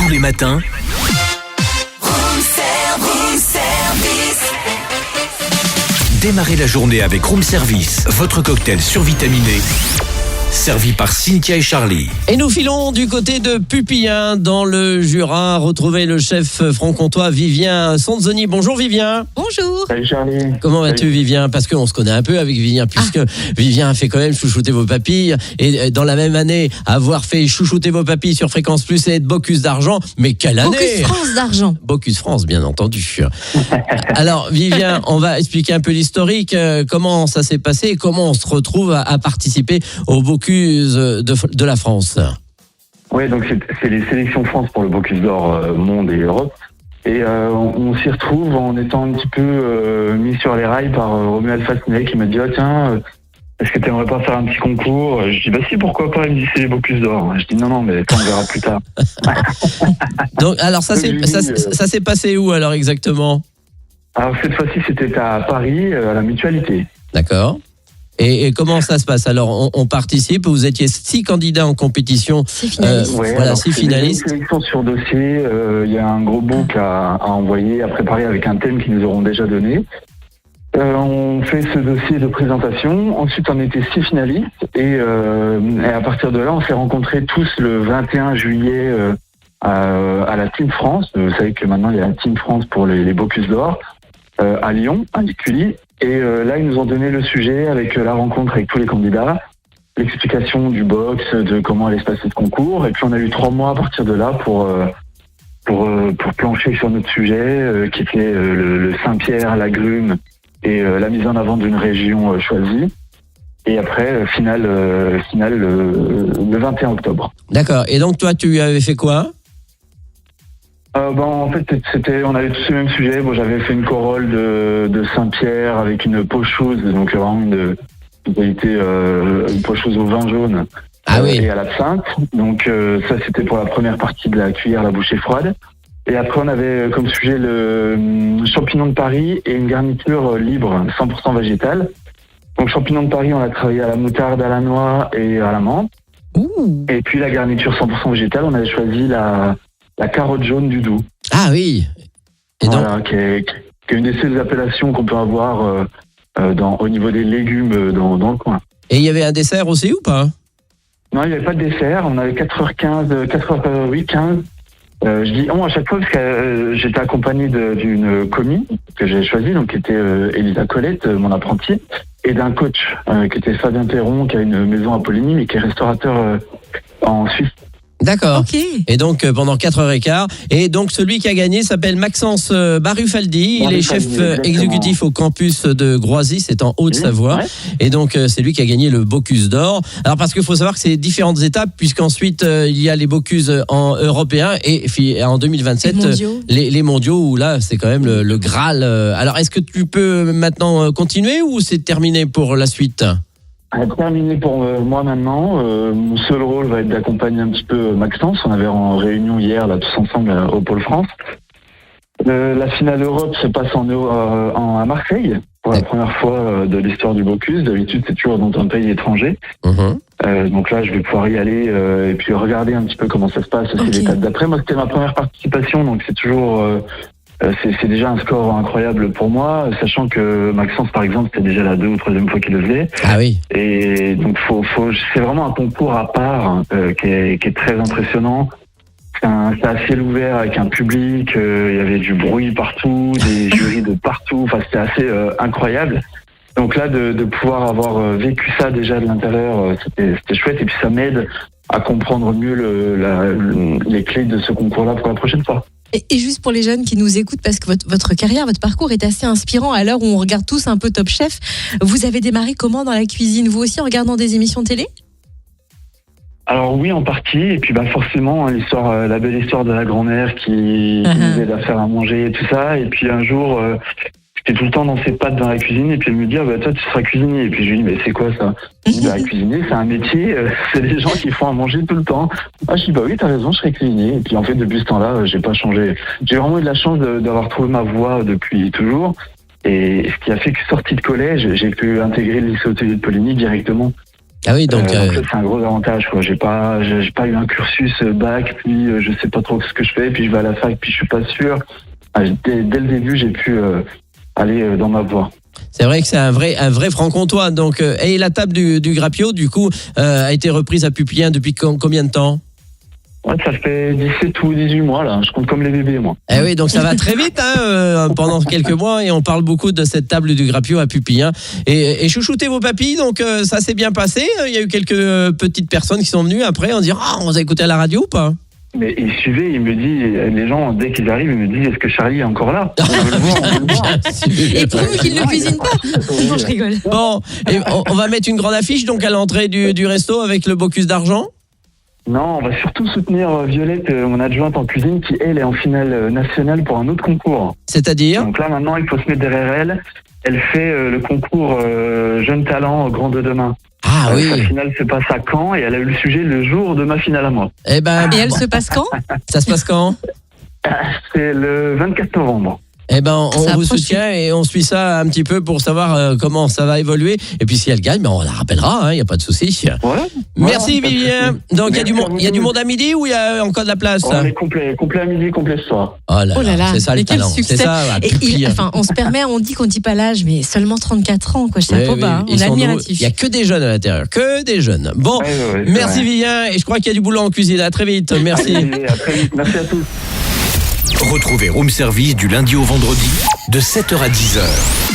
Tous les matins, démarrez la journée avec Room Service, votre cocktail survitaminé, servi par Cynthia et Charlie. Et nous filons du côté de Pupillin, dans le Jura, retrouver le chef franc-comtois Vivien Sonzoni. Bonjour Vivien. Bonjour. Salut Charlie. Comment vas-tu Vivien? Parce qu'on se connaît un peu avec Vivien, puisque Vivien a fait quand même chouchouter vos papilles. Et dans la même année, avoir fait chouchouter vos papilles sur Fréquence Plus et être Bocuse d'argent. Mais quelle année! Bocuse France d'argent. Bocuse France, bien entendu. Alors Vivien, on va expliquer un peu l'historique. Comment ça s'est passé et comment on se retrouve à participer au Bocuse de la France. Oui, donc c'est les sélections France pour le Bocuse d'Or Monde et Europe. Et on s'y retrouve en étant un petit peu mis sur les rails par Romuald Fascinet qui m'a dit tiens, est-ce que tu aimerais pas faire un petit concours? Je dis bah si, pourquoi pas? Il me dit c'est les Bocuse d'Or. Je dis non mais on verra plus tard. Donc alors ça s'est passé où alors exactement? Alors cette fois-ci c'était à Paris, à la Mutualité. D'accord. Et comment ça se passe? Alors, on participe, vous étiez 6 candidats en compétition. 6 finalistes. Voilà, 6 finalistes. C'est une sélection sur dossier, il y a un gros book à envoyer, à préparer avec un thème qu'ils nous auront déjà donné. On fait ce dossier de présentation, ensuite on était 6 finalistes, et à partir de là, on s'est rencontrés tous le 21 juillet à la Team France. Vous savez que maintenant, il y a la Team France pour les Bocuse d'Or, à Lyon, à Licully. Et là, ils nous ont donné le sujet avec la rencontre avec tous les candidats, l'explication du box, de comment allait se passer ce concours. Et puis, on a eu 3 mois à partir de là pour plancher sur notre sujet, qui était le Saint-Pierre, l'agrumes et la mise en avant d'une région choisie. Et après, finale le 21 octobre. D'accord. Et donc, toi, tu avais fait quoi? En fait, on avait tous le même sujet. Bon, j'avais fait une corolle de Saint-Pierre avec une pocheuse, donc vraiment une qualité, une pocheuse au vin jaune et à l'absinthe. Donc ça, c'était pour la première partie de la cuillère, la bouchée froide. Et après, on avait comme sujet le champignon de Paris et une garniture libre, 100% végétale. Donc champignon de Paris, on a travaillé à la moutarde, à la noix et à la menthe. Ouh. Et puis la garniture 100% végétale, on avait choisi la carotte jaune du Doubs. Ah oui. Et donc, voilà, qui est une des seules appellations qu'on peut avoir au niveau des légumes dans le coin. Et il y avait un dessert aussi ou pas? Non, il n'y avait pas de dessert. On avait 15. Je dis on à chaque fois parce que j'étais accompagné d'une commis que j'ai choisie, donc qui était Elisa Colette, mon apprentie, et d'un coach qui était Fabien Perron, qui a une maison à Poligny, mais qui est restaurateur en Suisse. D'accord. Ok. Et donc pendant 4h15. Et donc celui qui a gagné s'appelle Maxence Barufaldi. Il est chef exécutif au campus de Groisy, c'est en Haute-Savoie. Ouais. Et donc c'est lui qui a gagné le Bocuse d'Or. Alors parce qu'il faut savoir que c'est différentes étapes, puisqu'ensuite il y a les Bocuse en européen et en 2027 les mondiaux où là c'est quand même le Graal. Alors est-ce que tu peux maintenant continuer ou c'est terminé pour la suite? Terminé pour moi maintenant. Mon seul rôle va être d'accompagner un petit peu Maxence. On avait en réunion hier là tous ensemble au Pôle France. La finale Europe se passe à Marseille pour la première fois de l'histoire du Bocuse. D'habitude c'est toujours dans un pays étranger. Donc là je vais pouvoir y aller et puis regarder un petit peu comment ça se passe aussi l'étape d'après. Moi c'était ma première participation, donc c'est toujours c'est déjà un score incroyable pour moi, sachant que Maxence, par exemple, c'était déjà la 2e ou 3e fois qu'il le faisait. Ah oui. Et donc, c'est vraiment un concours à part qui est très impressionnant. C'est à ciel ouvert avec un public, il y avait du bruit partout, des jurys de partout. Enfin, c'était assez incroyable. Donc là, de pouvoir avoir vécu ça déjà de l'intérieur, c'était chouette. Et puis, ça m'aide à comprendre mieux les clés de ce concours-là pour la prochaine fois. Et juste pour les jeunes qui nous écoutent, parce que votre carrière, votre parcours est assez inspirant à l'heure où on regarde tous un peu Top Chef. Vous avez démarré comment dans la cuisine? Vous aussi en regardant des émissions télé? Alors oui, en partie. Et puis forcément, la belle histoire de la grand-mère qui nous aide à faire à manger et tout ça. Et puis un jour, j'étais tout le temps dans ses pattes dans la cuisine. Et puis elle me dit, toi tu seras cuisinier. Et puis je lui dis, mais c'est quoi ça? Je dis, cuisinier, c'est un métier. C'est des gens qui font à manger tout le temps. Je dis, oui, t'as raison, je serai cuisinier. Et puis en fait, depuis ce temps-là, j'ai pas changé. J'ai vraiment eu de la chance d'avoir trouvé ma voie depuis toujours. Et ce qui a fait que sorti de collège, j'ai pu intégrer le lycée hôtelier de Poligny directement. Ah oui, donc ça, c'est un gros avantage, quoi. J'ai pas eu un cursus bac, puis je sais pas trop ce que je fais, puis je vais à la fac, puis je suis pas sûr. Dès le début, j'ai pu aller dans ma voie. c'est vrai que c'est un vrai franc-comtois. Donc, et la table du Grappio, du coup, a été reprise à Pupillin depuis combien de temps? Ouais, ça fait 17 ou 18 mois, là. Je compte comme les bébés, moi. Eh oui, donc ça va très vite, pendant quelques mois, et on parle beaucoup de cette table du Grappio à Pupillin. Et chouchouter vos papilles, donc ça s'est bien passé. Il y a eu quelques petites personnes qui sont venues après en disant « Ah, on vous a écouté à la radio ou pas ?» Mais il suivait, il me dit, les gens, dès qu'ils arrivent, ils me disent, est-ce que Charlie est encore là? On veut le voir, on veut le voir. Et prouve qu'il ne cuisine pas. Non, je rigole. Bon, et on va mettre une grande affiche donc à l'entrée du resto avec le Bocuse d'argent. Non, on va surtout soutenir Violette, mon adjointe en cuisine, qui, elle, est en finale nationale pour un autre concours. C'est-à-dire? Donc là, maintenant, il faut se mettre derrière elle. Elle fait le concours Jeune Talent Grand de demain. Ah oui. Sa finale se passe à Caen et elle a eu le sujet le jour de ma finale à moi. Eh ben, Et elle se passe quand? ça se passe quand? C'est le 24 novembre. Eh ben, on Ça vous approche. soutient et on suit ça un petit peu pour savoir comment ça va évoluer. Et puis si elle gagne, ben on la rappellera, il n'y a pas de souci. Ouais. Merci Vivien. Donc il y a du Merci monde, à il y a vous. du monde à midi ou il y a encore de la place? On est complet à midi, complet ce soir. Oh là Oh là là, c'est ça le mais quel talent. succès. C'est ça. Et Pupillin. on se permet, on dit qu'on dit pas l'âge, mais seulement 34 ans, quoi. Chapeau Oui, bas, hein, ils on est sont nouveaux. admiratif. Il y a que des jeunes à l'intérieur, que des jeunes. Bon, Ouais, c'est merci vrai. Vivien et je crois qu'il y a du boulot en cuisine. À très vite. Merci. Allez, à très vite. Merci à tous. Retrouvez Room Service du lundi au vendredi de 7h à 10h.